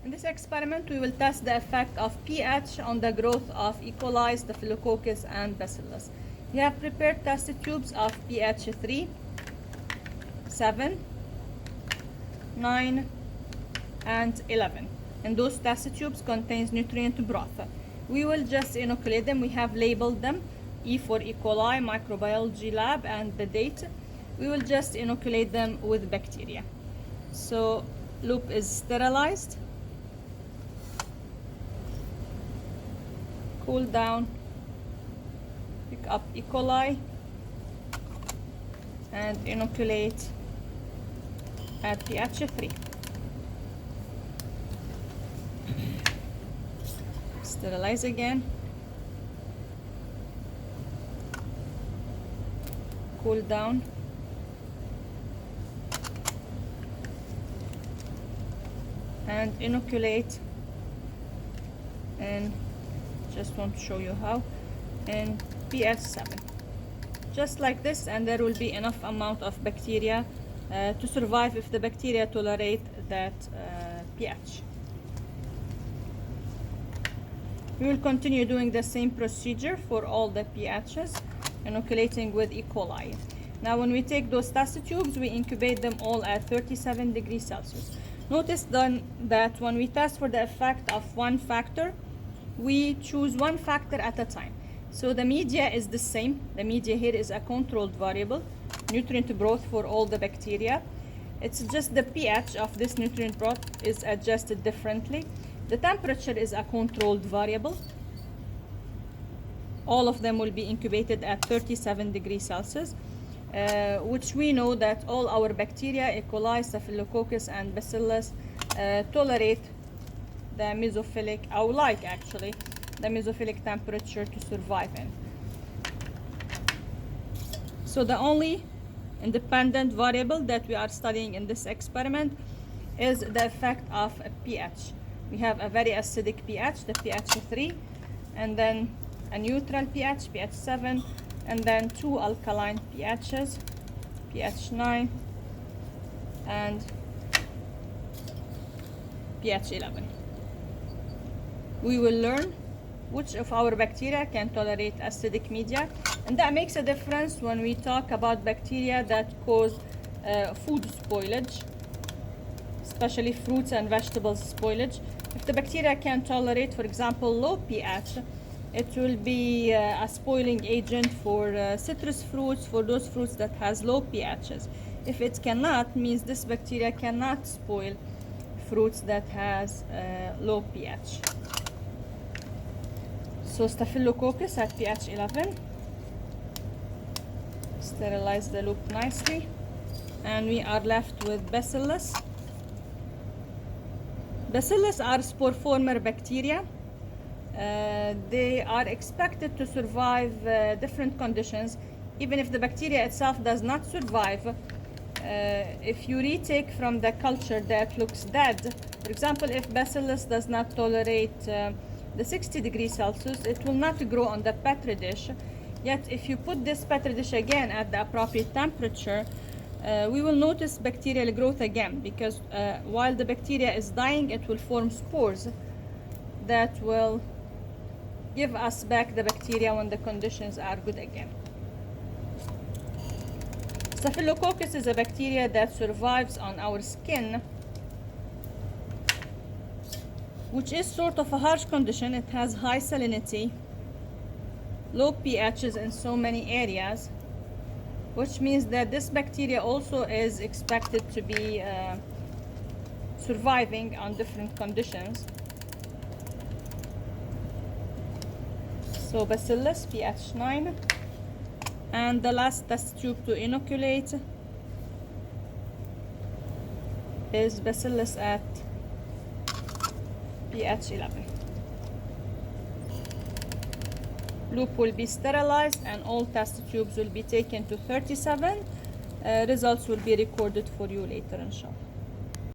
In this experiment, we will test the effect of pH on the growth of E. coli, Staphylococcus, and Bacillus. We have prepared test tubes of pH 3, 7, 9, and 11. And those test tubes contains nutrient broth. We will just inoculate them. We have labeled them E for E. coli, microbiology lab, and the date. We will just inoculate them with bacteria. So loop is sterilized. Cool down, pick up E. coli, and inoculate at pH 3. Sterilize again. Cool down. And inoculate, and just want to show you how, in pH 7. Just like this, and there will be enough amount of bacteria to survive if the bacteria tolerate that pH. We will continue doing the same procedure for all the pHs, inoculating with E. coli. Now when we take those test tubes, we incubate them all at 37 degrees Celsius. Notice then that when we test for the effect of one factor, we choose one factor at a time. So the media is the same. The media here is a controlled variable, nutrient broth for all the bacteria. It's just the pH of this nutrient broth is adjusted differently. The temperature is a controlled variable. All of them will be incubated at 37 degrees Celsius, which we know that all our bacteria, E. coli, Staphylococcus, and Bacillus, tolerate the mesophilic, or like actually, the mesophilic temperature to survive in. So the only independent variable that we are studying in this experiment is the effect of a pH. We have a very acidic pH, the pH 3, and then a neutral pH, pH 7, and then two alkaline pHs, pH 9 and pH 11. We will learn which of our bacteria can tolerate acidic media, and that makes a difference when we talk about bacteria that cause food spoilage, especially fruits and vegetables spoilage. If the bacteria can tolerate, for example, low pH, it will be a spoiling agent for citrus fruits, for those fruits that has low pHs. If it cannot, means this bacteria cannot spoil fruits that has low pH. So Staphylococcus at pH 11. Sterilize the loop nicely. And we are left with Bacillus. Bacillus are spore former bacteria. They are expected to survive different conditions. Even if the bacteria itself does not survive, if you retake from the culture that looks dead, for example, if Bacillus does not tolerate the 60 degrees Celsius, it will not grow on the petri dish. Yet if you put this petri dish again at the appropriate temperature, we will notice bacterial growth again, because while the bacteria is dying, it will form spores that will give us back the bacteria when the conditions are good again. Staphylococcus is a bacteria that survives on our skin, which is sort of a harsh condition. It has high salinity, low pHs in so many areas, which means that this bacteria also is expected to be surviving on different conditions. So Bacillus, pH 9. And the last test tube to inoculate is Bacillus at pH 11. Loop will be sterilized and all test tubes will be taken to 37. Results will be recorded for you later, inshallah.